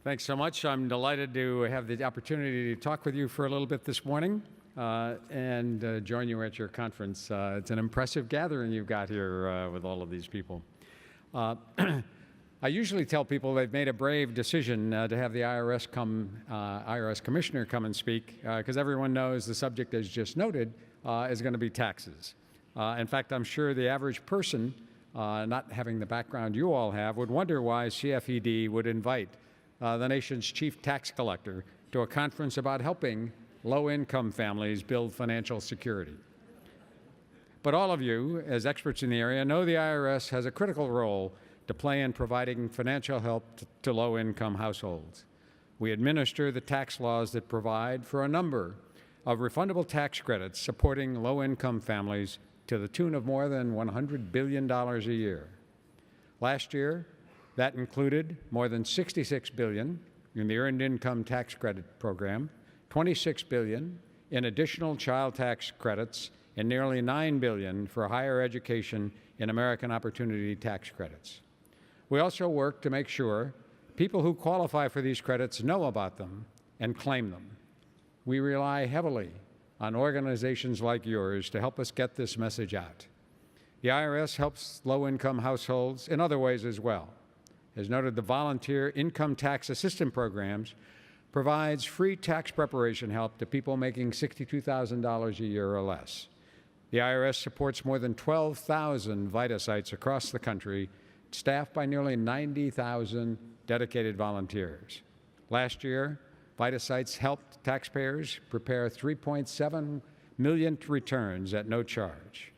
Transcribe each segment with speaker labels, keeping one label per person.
Speaker 1: Thanks so much. I'm delighted to have the opportunity to talk with you for a little bit this morning and join you at your conference. It's an impressive gathering you've got here with all of these people. I usually tell people they've made a brave decision to have the IRS Commissioner come and speak, because everyone knows the subject, as just noted, is going to be taxes. In fact, I'm sure the average person, not having the background you all have, would wonder why CFED would invite the nation's chief tax collector to a conference about helping low-income families build financial security. But all of you, as experts in the area, know the IRS has a critical role to play in providing financial help to low-income households. We administer the tax laws that provide for a number of refundable tax credits supporting low-income families to the tune of more than $100 billion a year. Last year, that included more than $66 billion in the Earned Income Tax Credit Program, $26 billion in additional child tax credits, and nearly $9 billion for higher education and American Opportunity Tax Credits. We also work to make sure people who qualify for these credits know about them and claim them. We rely heavily on organizations like yours to help us get this message out. The IRS helps low-income households in other ways as well. As noted, the Volunteer Income Tax Assistance Programs provides free tax preparation help to people making $62,000 a year or less. The IRS supports more than 12,000 VITA sites across the country, staffed by nearly 90,000 dedicated volunteers. Last year, VITA sites helped taxpayers prepare 3.7 million returns at no charge.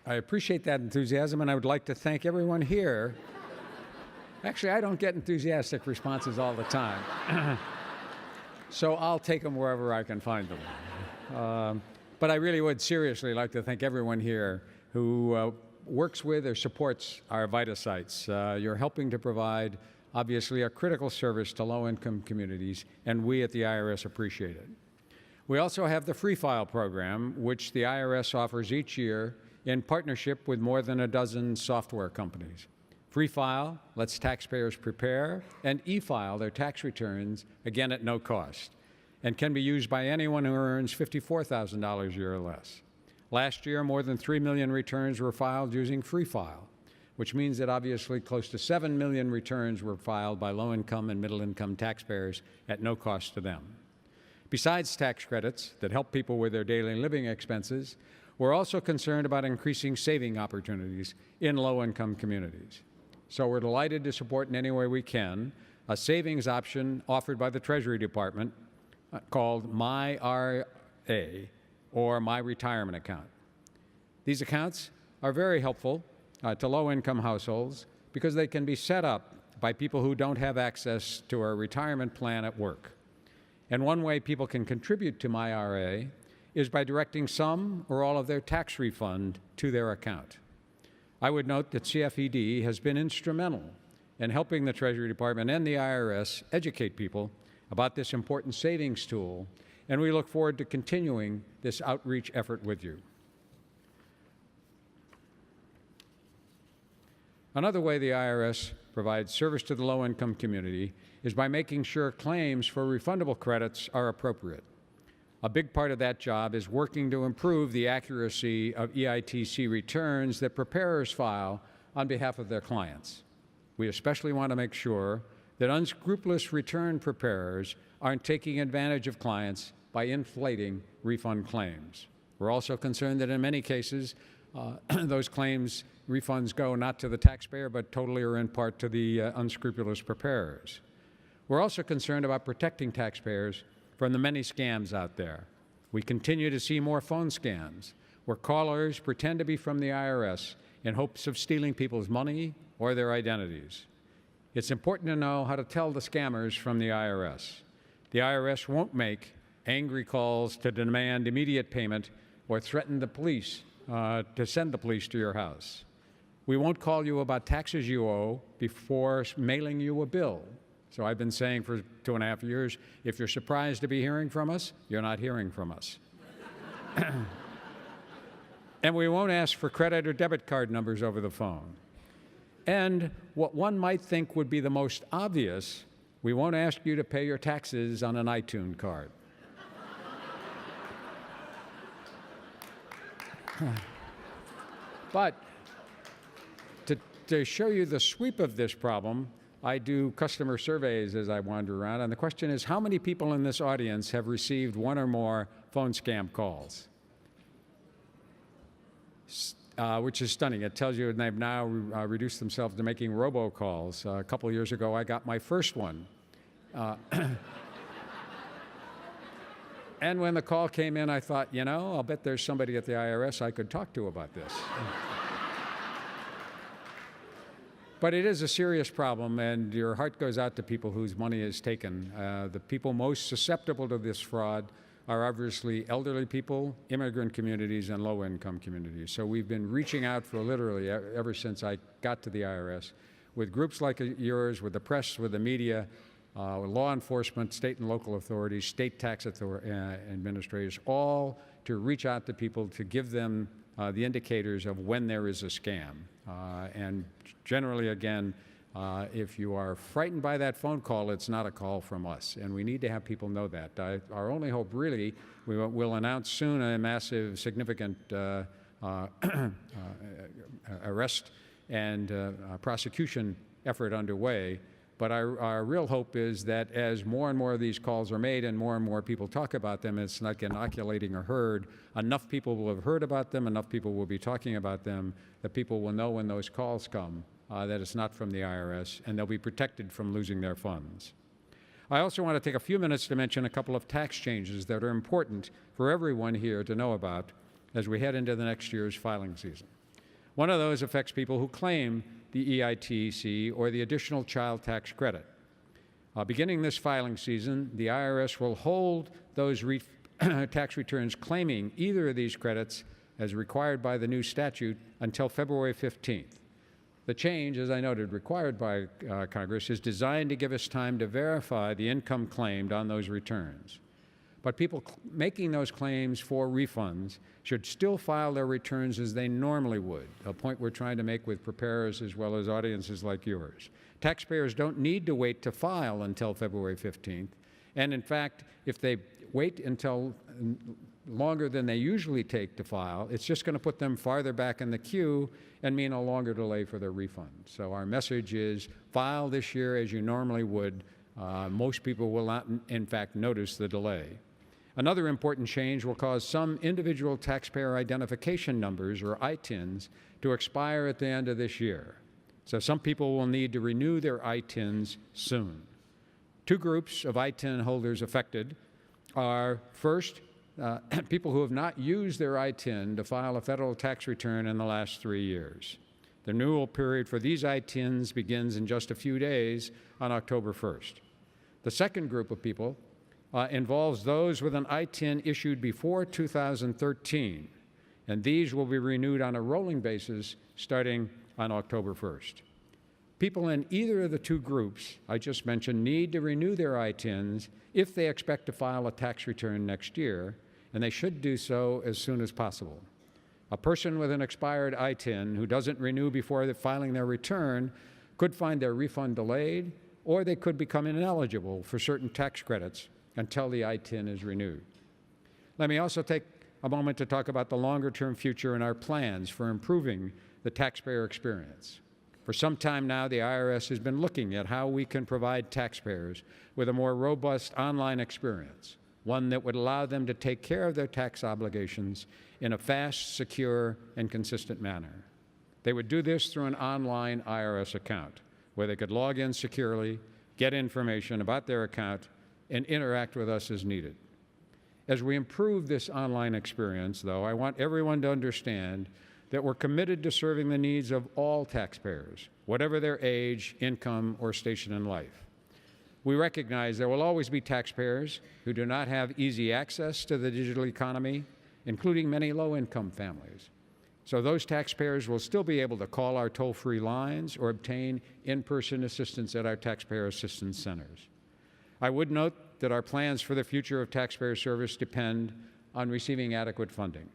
Speaker 1: I appreciate that enthusiasm, and I would like to thank everyone here. Actually, I don't get enthusiastic responses all the time, so I'll take them wherever I can find them. But I really would seriously like to thank everyone here who works with or supports our VITA sites. You're helping to provide, obviously, a critical service to low-income communities, and we at the IRS appreciate it. We also have the Free File program, which the IRS offers each year in partnership with more than a dozen software companies. Free File lets taxpayers prepare and e-file their tax returns, again at no cost, and can be used by anyone who earns $54,000 a year or less. Last year, more than 3 million returns were filed using Free File, which means that obviously close to 7 million returns were filed by low-income and middle-income taxpayers at no cost to them. Besides tax credits that help people with their daily living expenses, we're also concerned about increasing saving opportunities in low-income communities. So we're delighted to support in any way we can a savings option offered by the Treasury Department called My RA, or My Retirement Account. These accounts are very helpful to low-income households because they can be set up by people who don't have access to a retirement plan at work. And one way people can contribute to My RA is by directing some or all of their tax refund to their account. I would note that CFED has been instrumental in helping the Treasury Department and the IRS educate people about this important savings tool, and we look forward to continuing this outreach effort with you. Another way the IRS provides service to the low-income community is by making sure claims for refundable credits are appropriate. A big part of that job is working to improve the accuracy of EITC returns that preparers file on behalf of their clients. We especially want to make sure that unscrupulous return preparers aren't taking advantage of clients by inflating refund claims. We're also concerned that in many cases, those claims refunds go not to the taxpayer, but totally or in part to the unscrupulous preparers. We're also concerned about protecting taxpayers from the many scams out there. We continue to see more phone scams where callers pretend to be from the IRS in hopes of stealing people's money or their identities. It's important to know how to tell the scammers from the IRS. The IRS won't make angry calls to demand immediate payment or threaten the police to send the police to your house. We won't call you about taxes you owe before mailing you a bill. So I've been saying for 2.5 years, if you're surprised to be hearing from us, you're not hearing from us. And we won't ask for credit or debit card numbers over the phone. And what one might think would be the most obvious, we won't ask you to pay your taxes on an iTunes card. But to show you the sweep of this problem, I do customer surveys as I wander around, and the question is, how many people in this audience have received one or more phone scam calls? Which is stunning. It tells you they've now reduced themselves to making robocalls. A couple of years ago, I got my first one. And when the call came in, I thought, you know, I'll bet there's somebody at the IRS I could talk to about this. But it is a serious problem, and your heart goes out to people whose money is taken. The people most susceptible to this fraud are obviously elderly people, immigrant communities, and low-income communities. So we've been reaching out for literally ever since I got to the IRS with groups like yours, with the press, with the media, with law enforcement, state and local authorities, state tax administrators, all to reach out to people to give them the indicators of when there is a scam. And generally, again, if you are frightened by that phone call, it's not a call from us, and we need to have people know that. Our only hope, really, we'll announce soon a massive, significant arrest and prosecution effort underway. But our real hope is that as more and more of these calls are made and more people talk about them, it's like inoculating a herd. Enough people will have heard about them, enough people will be talking about them, that people will know when those calls come that it's not from the IRS, and they'll be protected from losing their funds. I also want to take a few minutes to mention a couple of tax changes that are important for everyone here to know about as we head into the next year's filing season. One of those affects people who claim the EITC or the additional child tax credit. Beginning this filing season, the IRS will hold those tax returns claiming either of these credits as required by the new statute until February 15th. The change, as I noted, required by Congress, is designed to give us time to verify the income claimed on those returns. But people making those claims for refunds should still file their returns as they normally would, a point we're trying to make with preparers as well as audiences like yours. Taxpayers don't need to wait to file until February 15th. And in fact, if they wait until longer than they usually take to file, it's just going to put them farther back in the queue and mean a longer delay for their refund. So our message is file this year as you normally would. Most people will not, in fact, notice the delay. Another important change will cause some individual taxpayer identification numbers, or ITINs, to expire at the end of this year. So some people will need to renew their ITINs soon. Two groups of ITIN holders affected are, first, people who have not used their ITIN to file a federal tax return in the last 3 years. The renewal period for these ITINs begins in just a few days on October 1st. The second group of people involves those with an ITIN issued before 2013, and these will be renewed on a rolling basis starting on October 1st. People in either of the two groups I just mentioned need to renew their ITINs if they expect to file a tax return next year, and they should do so as soon as possible. A person with an expired ITIN who doesn't renew before filing their return could find their refund delayed, or they could become ineligible for certain tax credits until the ITIN is renewed. Let me also take a moment to talk about the longer-term future and our plans for improving the taxpayer experience. For some time now, the IRS has been looking at how we can provide taxpayers with a more robust online experience, one that would allow them to take care of their tax obligations in a fast, secure, and consistent manner. They would do this through an online IRS account, where they could log in securely, get information about their account, and interact with us as needed. As we improve this online experience, though, I want everyone to understand that we're committed to serving the needs of all taxpayers, whatever their age, income, or station in life. We recognize there will always be taxpayers who do not have easy access to the digital economy, including many low-income families. So those taxpayers will still be able to call our toll-free lines or obtain in-person assistance at our taxpayer assistance centers. I would note that our plans for the future of taxpayer service depend on receiving adequate funding.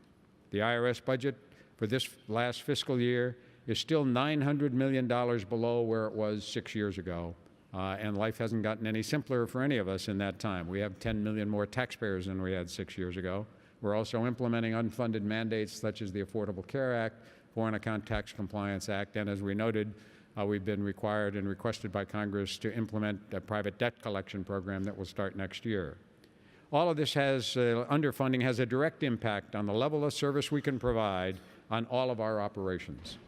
Speaker 1: The IRS budget for this last fiscal year is still $900 million below where it was 6 years ago. And life hasn't gotten any simpler for any of us in that time. We have 10 million more taxpayers than we had 6 years ago. We're also implementing unfunded mandates such as the Affordable Care Act, Foreign Account Tax Compliance Act, and as we noted, we've been required and requested by Congress to implement a private debt collection program that will start next year. All of this underfunding has a direct impact on the level of service we can provide on all of our operations.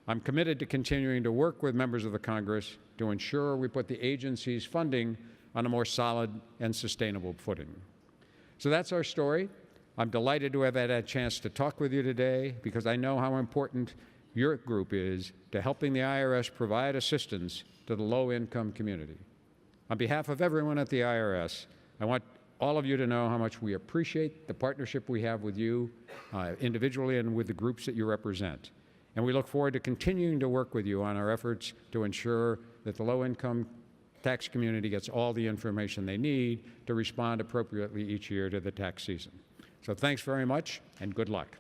Speaker 1: I'm committed to continuing to work with members of the Congress to ensure we put the agency's funding on a more solid and sustainable footing. So that's our story. I'm delighted to have had a chance to talk with you today because I know how important your group is to helping the IRS provide assistance to the low-income community. On behalf of everyone at the IRS, I want all of you to know how much we appreciate the partnership we have with you individually and with the groups that you represent. And we look forward to continuing to work with you on our efforts to ensure that the low-income tax community gets all the information they need to respond appropriately each year to the tax season. So thanks very much, and good luck.